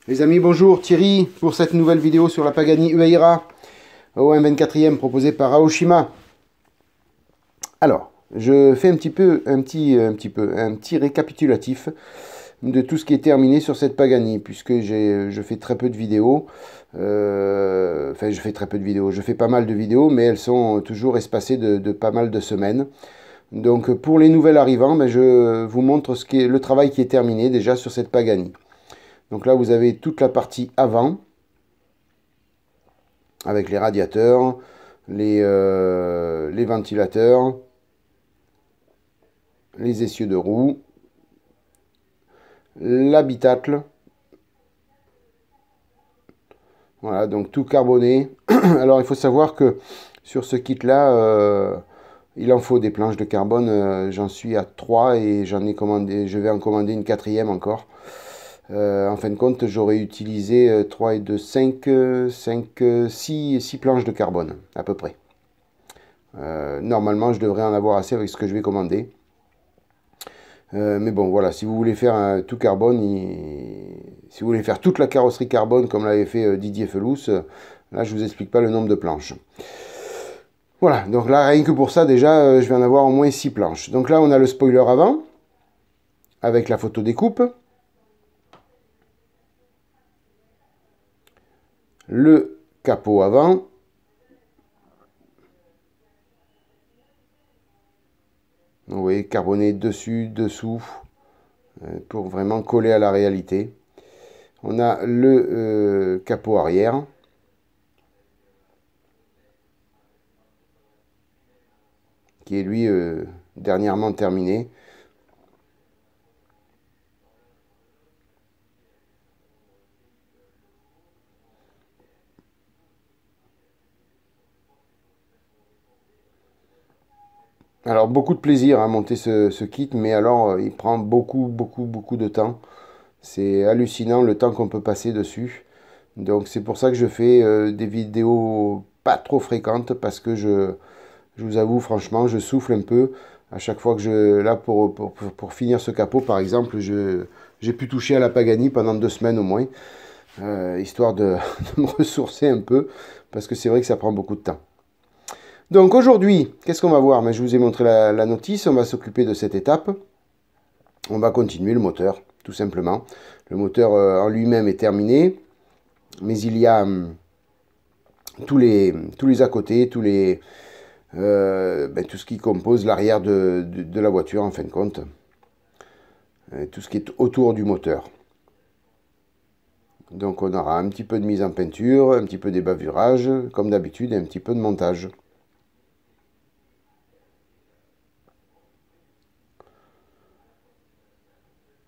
Les amis, bonjour, Thierry pour cette nouvelle vidéo sur la Pagani Huayra OM 24e proposée par Aoshima. Alors, je fais un petit récapitulatif de tout ce qui est terminé sur cette Pagani, puisque je fais très peu de vidéos. Je fais pas mal de vidéos, mais elles sont toujours espacées de pas mal de semaines. Donc pour les nouvelles arrivants, je vous montre le travail qui est terminé déjà sur cette Pagani. Donc là, vous avez toute la partie avant, avec les radiateurs, les ventilateurs, les essieux de roue, l'habitacle. Voilà, donc tout carboné. Alors, il faut savoir que sur ce kit-là, il en faut des planches de carbone. J'en suis à 3 et je vais en commander une 4e encore. En fin de compte, j'aurais utilisé 3 et 2, 6 planches de carbone, à peu près. Normalement, je devrais en avoir assez avec ce que je vais commander. Mais bon, voilà, si vous voulez faire tout carbone, si vous voulez faire toute la carrosserie carbone, comme l'avait fait Didier Felous, là, je ne vous explique pas le nombre de planches. Voilà, donc là, rien que pour ça, déjà, je vais en avoir au moins 6 planches. Donc là, on a le spoiler avant, avec la photo découpe. Le capot avant, vous voyez, carboné dessus, dessous, pour vraiment coller à la réalité. On a le capot arrière, qui est lui dernièrement terminé. Alors, beaucoup de plaisir à monter ce kit, mais alors, il prend beaucoup de temps. C'est hallucinant le temps qu'on peut passer dessus. Donc, c'est pour ça que je fais des vidéos pas trop fréquentes, parce que je vous avoue, franchement, je souffle un peu. À chaque fois que là, pour finir ce capot, par exemple, j'ai pu toucher à la Pagani pendant 2 semaines au moins, histoire de me ressourcer un peu, parce que c'est vrai que ça prend beaucoup de temps. Donc aujourd'hui, qu'est-ce qu'on va voir? Je vous ai montré la notice, on va s'occuper de cette étape. On va continuer le moteur, tout simplement. Le moteur en lui-même est terminé, mais il y a tous les à côté, tout ce qui compose l'arrière de la voiture, en fin de compte. Tout ce qui est autour du moteur. Donc on aura un petit peu de mise en peinture, un petit peu débavurage, comme d'habitude, et un petit peu de montage.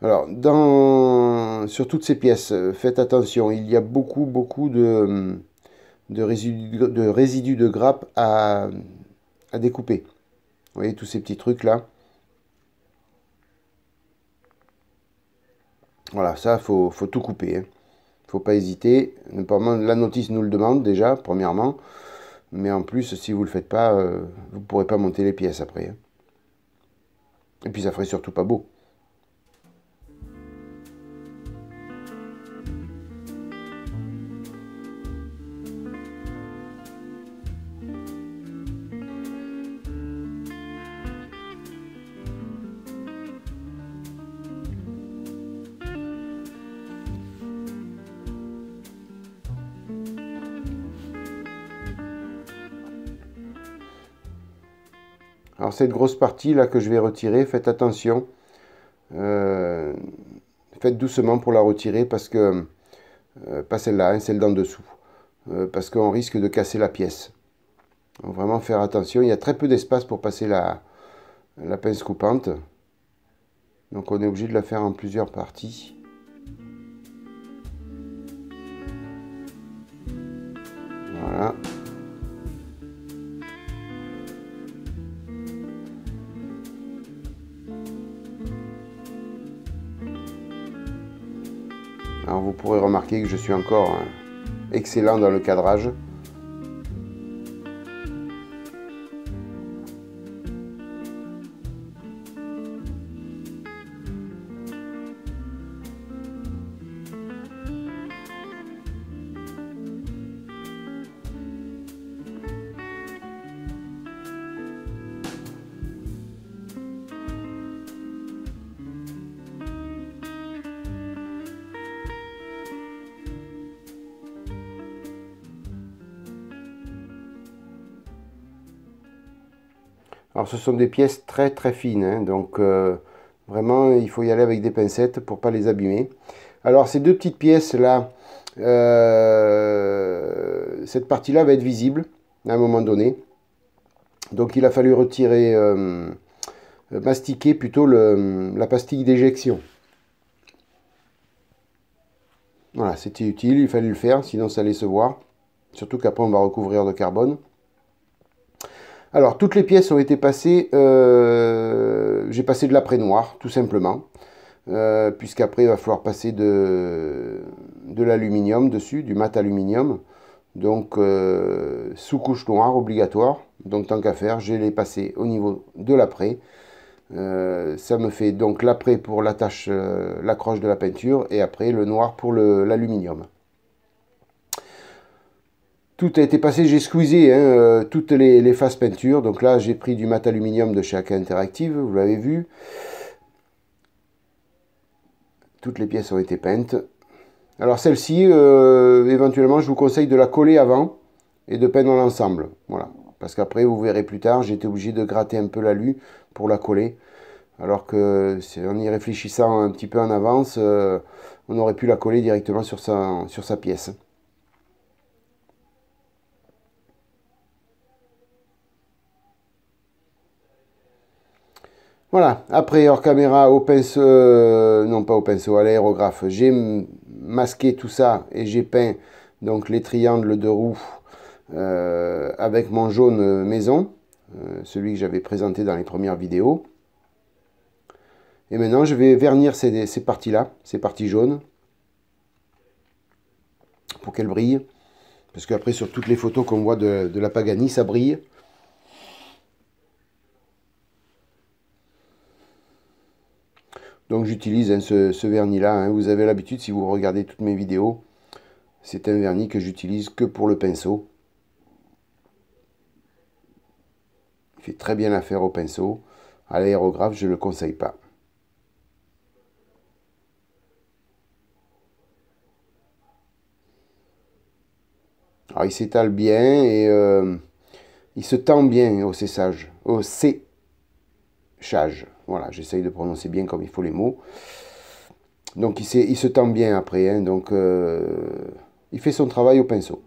Alors, sur toutes ces pièces, faites attention, il y a beaucoup de résidus de grappe à découper. Vous voyez tous ces petits trucs là. Voilà, ça, faut tout couper. Faut pas hésiter. La notice nous le demande déjà, premièrement. Mais en plus, si vous ne le faites pas, vous ne pourrez pas monter les pièces après. Et puis ça ferait surtout pas beau. Alors cette grosse partie là que je vais retirer, faites attention. Faites doucement pour la retirer, parce que pas celle-là, hein, celle d'en dessous, parce qu'on risque de casser la pièce. Donc vraiment faire attention, il y a très peu d'espace pour passer la pince coupante, donc on est obligé de la faire en plusieurs parties. Voilà. Alors vous pourrez remarquer que je suis encore excellent dans le cadrage. Alors ce sont des pièces très très fines, hein, donc vraiment il faut y aller avec des pincettes pour pas les abîmer. Alors ces deux petites pièces là, cette partie là va être visible à un moment donné. Donc il a fallu retirer, mastiquer plutôt la pastille d'éjection. Voilà, c'était utile, il fallait le faire, sinon ça allait se voir. Surtout qu'après on va recouvrir de carbone. Alors, toutes les pièces ont été passées, j'ai passé de l'après noir, tout simplement, puisqu'après, il va falloir passer de l'aluminium dessus, du mat aluminium, donc sous-couche noire obligatoire, donc tant qu'à faire, je l'ai passé au niveau de l'après. Ça me fait donc l'après pour l'attache, l'accroche de la peinture, et après le noir pour l'aluminium. Tout a été passé, j'ai squeezé hein, toutes les faces peinture. Donc là, j'ai pris du mat aluminium de chez AK Interactive, vous l'avez vu. Toutes les pièces ont été peintes. Alors celle-ci, éventuellement, je vous conseille de la coller avant et de peindre l'ensemble. Voilà. Parce qu'après, vous verrez plus tard, j'ai été obligé de gratter un peu l'alu pour la coller. Alors que, en y réfléchissant un petit peu en avance, on aurait pu la coller directement sur sa pièce. Voilà, après hors caméra au pinceau, non pas au pinceau, à l'aérographe, j'ai masqué tout ça et j'ai peint donc les triangles de roue avec mon jaune maison, celui que j'avais présenté dans les premières vidéos. Et maintenant je vais vernir ces parties-là, ces parties jaunes, pour qu'elles brillent. Parce qu'après sur toutes les photos qu'on voit de la Pagani, ça brille. Donc j'utilise hein, ce vernis-là. Hein. Vous avez l'habitude, si vous regardez toutes mes vidéos, c'est un vernis que j'utilise que pour le pinceau. Il fait très bien l'affaire au pinceau. À l'aérographe, je ne le conseille pas. Alors il s'étale bien et il se tend bien au séchage. Au séchage. Voilà, j'essaye de prononcer bien comme il faut les mots. Donc il se tend bien après. Hein, donc il fait son travail au pinceau.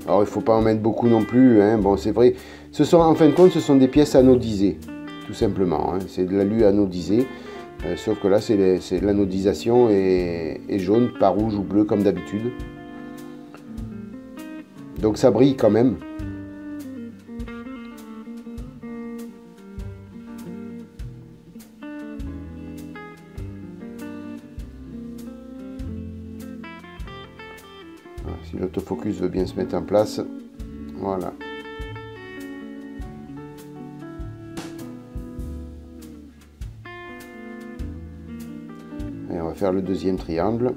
Alors il ne faut pas en mettre beaucoup non plus. Hein. Bon, c'est vrai. En fin de compte, ce sont des pièces anodisées, tout simplement. Hein. C'est de l'alu anodisé. Sauf que là, c'est l'anodisation est jaune, pas rouge ou bleu comme d'habitude. Donc ça brille quand même. Voilà, si l'autofocus veut bien se mettre en place. Voilà. Et on va faire le deuxième triangle.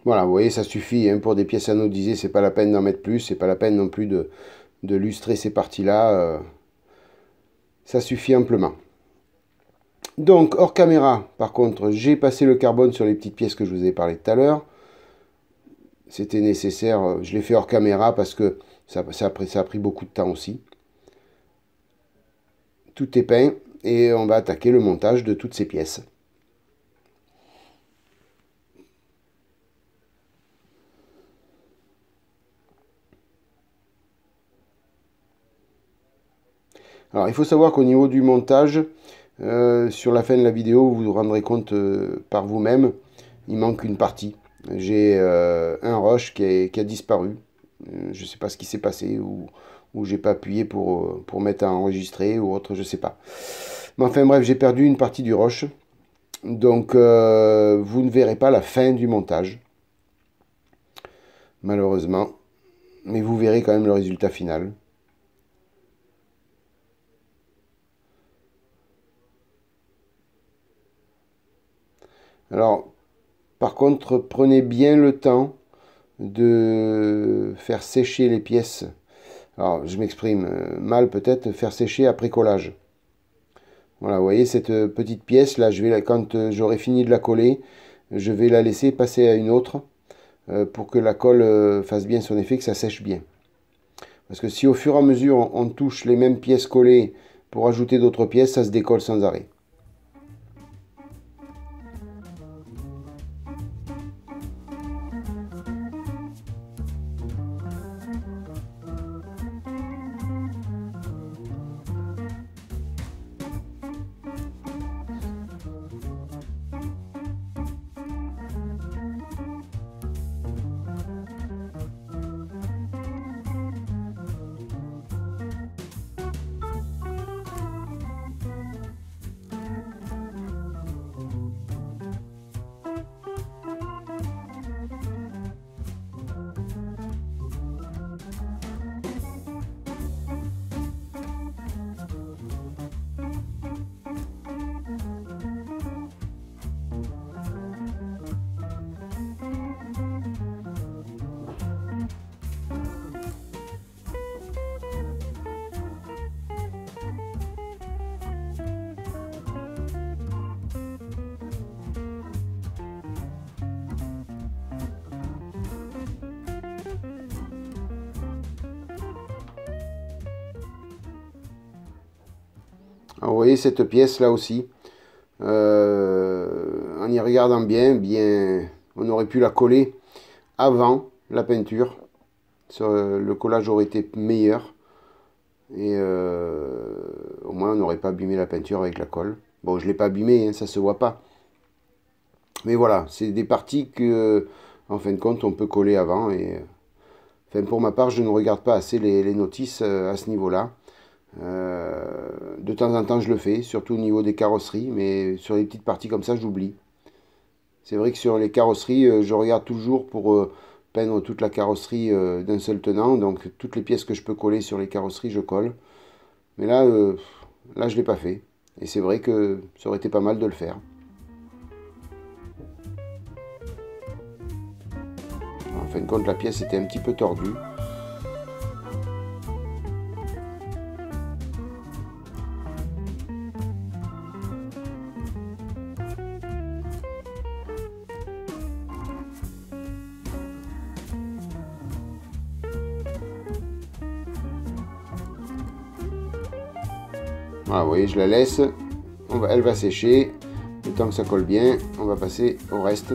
Voilà, vous voyez, ça suffit hein, pour des pièces anodisées, c'est pas la peine d'en mettre plus, c'est pas la peine non plus de lustrer ces parties-là, ça suffit amplement. Donc, hors caméra, par contre, j'ai passé le carbone sur les petites pièces que je vous ai parlé tout à l'heure. C'était nécessaire, je l'ai fait hors caméra parce que ça a pris beaucoup de temps aussi. Tout est peint et on va attaquer le montage de toutes ces pièces. Alors, il faut savoir qu'au niveau du montage, sur la fin de la vidéo, vous vous rendrez compte par vous-même, il manque une partie. J'ai un rush qui a disparu. Je ne sais pas ce qui s'est passé ou j'ai pas appuyé pour mettre à enregistrer ou autre, je sais pas. Mais enfin bref, j'ai perdu une partie du rush. Donc vous ne verrez pas la fin du montage. Malheureusement. Mais vous verrez quand même le résultat final. Alors, par contre, prenez bien le temps de faire sécher les pièces. Alors, je m'exprime mal peut-être, faire sécher après collage. Voilà, vous voyez cette petite pièce là, quand j'aurai fini de la coller, je vais la laisser passer à une autre pour que la colle fasse bien son effet, que ça sèche bien. Parce que si au fur et à mesure on touche les mêmes pièces collées pour ajouter d'autres pièces, ça se décolle sans arrêt. Alors, vous voyez cette pièce là aussi, en y regardant bien, on aurait pu la coller avant la peinture. Le collage aurait été meilleur et au moins on n'aurait pas abîmé la peinture avec la colle. Bon, je ne l'ai pas abîmé, hein, ça se voit pas. Mais voilà, c'est des parties que, en fin de compte, on peut coller avant. Et, enfin, pour ma part, je ne regarde pas assez les notices à ce niveau-là. De temps en temps, je le fais, surtout au niveau des carrosseries, mais sur les petites parties comme ça, j'oublie. C'est vrai que sur les carrosseries, je regarde toujours pour peindre toute la carrosserie d'un seul tenant. Donc, toutes les pièces que je peux coller sur les carrosseries, je colle. Mais là je ne l'ai pas fait. Et c'est vrai que ça aurait été pas mal de le faire. En fin de compte, la pièce était un petit peu tordue. Voilà, vous voyez, je la laisse. Elle va sécher. Le temps que ça colle bien, on va passer au reste.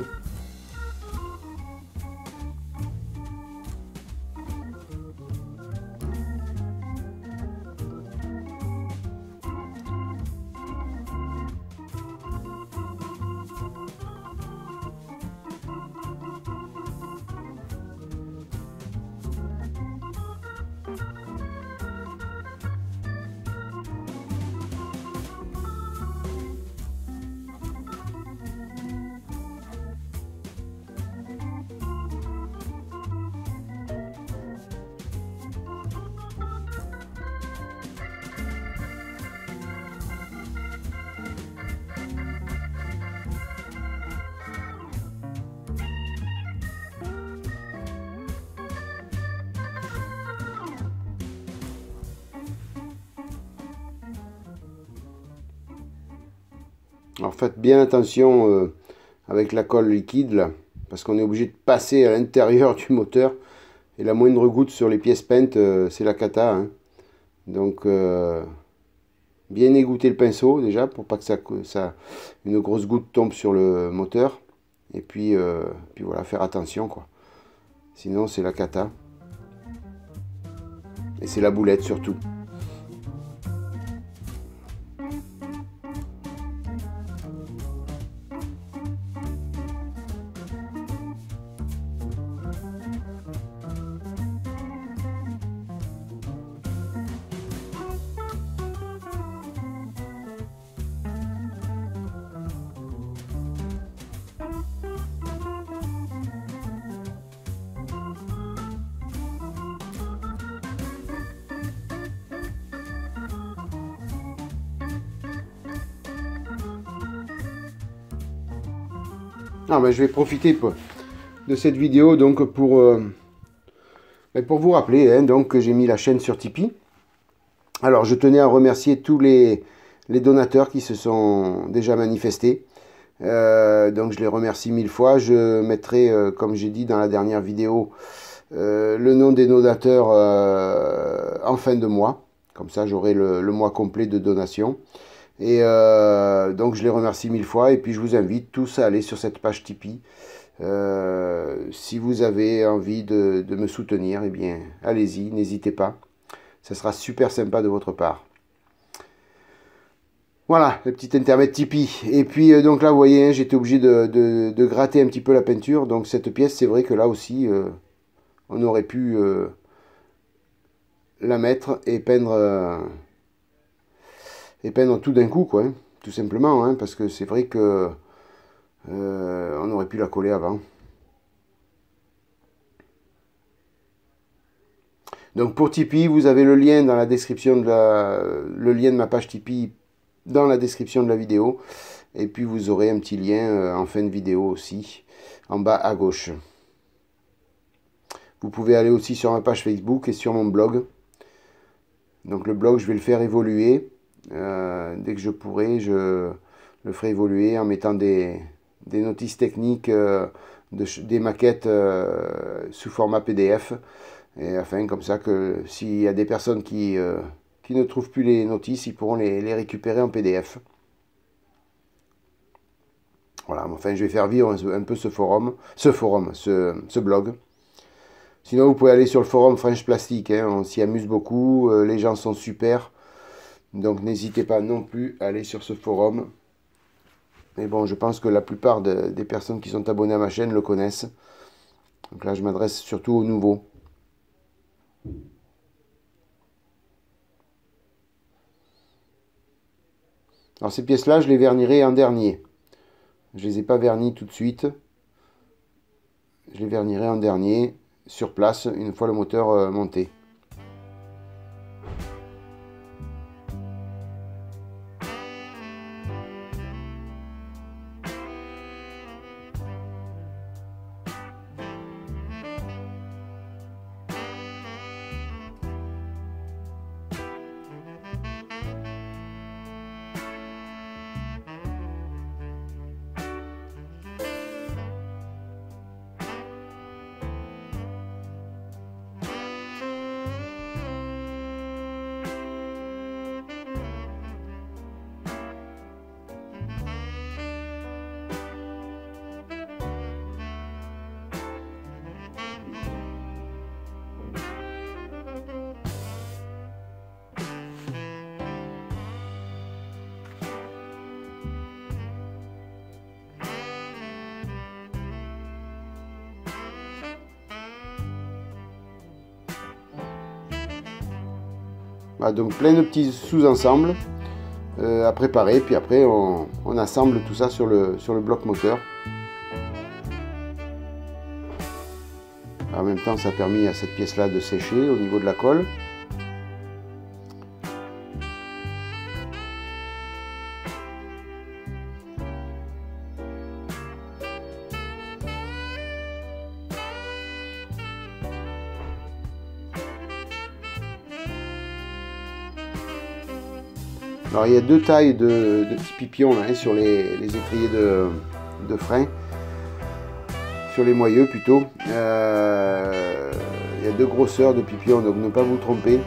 Alors faites bien attention avec la colle liquide là, parce qu'on est obligé de passer à l'intérieur du moteur. Et la moindre goutte sur les pièces peintes, c'est la cata, hein. Donc bien égoutter le pinceau déjà pour pas que une grosse goutte tombe sur le moteur. Et puis voilà, faire attention quoi. Sinon c'est la cata. Et c'est la boulette surtout. Ah, ben, je vais profiter de cette vidéo donc pour vous rappeler hein, donc, que j'ai mis la chaîne sur Tipeee. Alors je tenais à remercier tous les donateurs qui se sont déjà manifestés. Donc je les remercie 1000 fois. Je mettrai, comme j'ai dit dans la dernière vidéo, le nom des donateurs en fin de mois. Comme ça j'aurai le mois complet de donation. Et donc je les remercie 1000 fois. Et puis je vous invite tous à aller sur cette page Tipeee. Si vous avez envie de me soutenir, eh bien allez-y, n'hésitez pas. Ça sera super sympa de votre part. Voilà, le petit intermède Tipeee. Et puis donc là, vous voyez, hein, j'étais obligé de gratter un petit peu la peinture. Donc cette pièce, c'est vrai que là aussi, on aurait pu la mettre et peindre tout d'un coup, quoi. Hein, tout simplement, hein, parce que c'est vrai que on aurait pu la coller avant. Donc pour Tipeee, vous avez le lien dans la description le lien de ma page Tipeee dans la description de la vidéo. Et puis vous aurez un petit lien en fin de vidéo aussi, en bas à gauche. Vous pouvez aller aussi sur ma page Facebook et sur mon blog. Donc le blog, je vais le faire évoluer. Dès que je pourrai, je le ferai évoluer en mettant des notices techniques, des maquettes sous format PDF. Et afin comme ça que s'il y a des personnes qui ne trouvent plus les notices, ils pourront les récupérer en PDF. Voilà, enfin je vais faire vivre un peu ce blog. Sinon vous pouvez aller sur le forum French Plastic, hein, on s'y amuse beaucoup, les gens sont super. Donc n'hésitez pas non plus à aller sur ce forum. Mais bon, je pense que la plupart des personnes qui sont abonnées à ma chaîne le connaissent. Donc là je m'adresse surtout aux nouveaux. Alors ces pièces-là, je les vernirai en dernier. Je ne les ai pas vernis tout de suite. Je les vernirai en dernier, sur place, une fois le moteur monté. Voilà, donc plein de petits sous-ensembles à préparer, puis après on assemble tout ça sur le bloc moteur. En même temps, ça a permis à cette pièce là de sécher au niveau de la colle. Alors il y a deux tailles de petits pipions là, hein, sur les étriers de frein, sur les moyeux plutôt. Il y a deux grosseurs de pipions, donc ne pas vous tromper.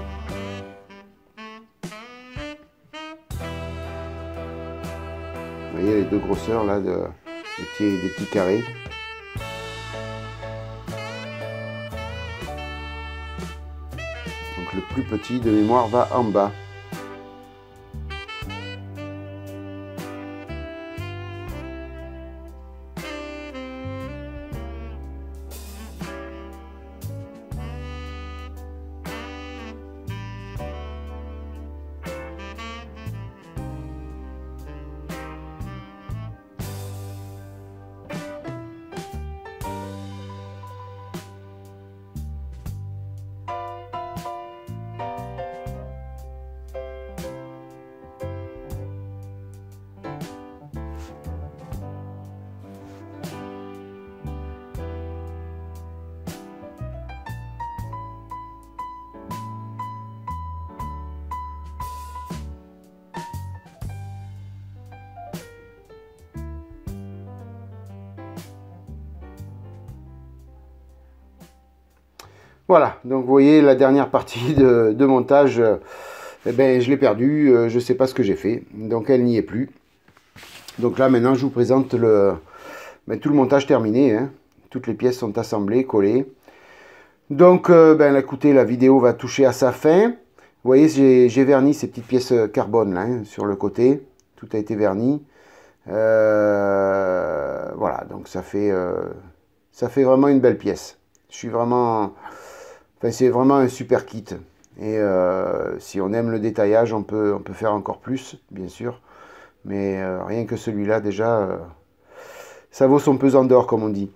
Vous voyez les deux grosseurs là, des petits carrés. Donc le plus petit de mémoire va en bas. Voilà, donc vous voyez la dernière partie de montage, eh ben, je l'ai perdue, je ne sais pas ce que j'ai fait, donc elle n'y est plus. Donc là maintenant je vous présente tout le montage terminé, hein. Toutes les pièces sont assemblées, collées. Donc écoutez, la vidéo va toucher à sa fin. Vous voyez, j'ai verni ces petites pièces carbone là, hein, sur le côté, tout a été verni. Voilà, donc ça fait vraiment une belle pièce. Je suis vraiment... Enfin, c'est vraiment un super kit. Et si on aime le détaillage, on peut faire encore plus, bien sûr. Mais rien que celui-là, déjà, ça vaut son pesant d'or, comme on dit.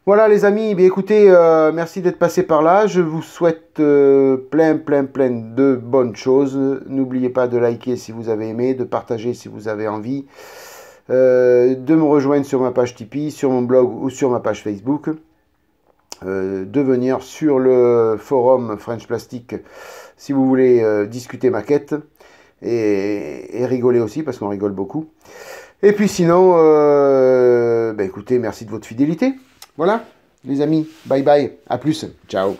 Voilà, les amis. Bien, écoutez, merci d'être passé par là. Je vous souhaite plein de bonnes choses. N'oubliez pas de liker si vous avez aimé, de partager si vous avez envie, de me rejoindre sur ma page Tipeee, sur mon blog ou sur ma page Facebook. De venir sur le forum French Plastic si vous voulez discuter maquette et rigoler aussi parce qu'on rigole beaucoup. Et puis sinon, écoutez, merci de votre fidélité. Voilà, les amis, bye bye, à plus, ciao.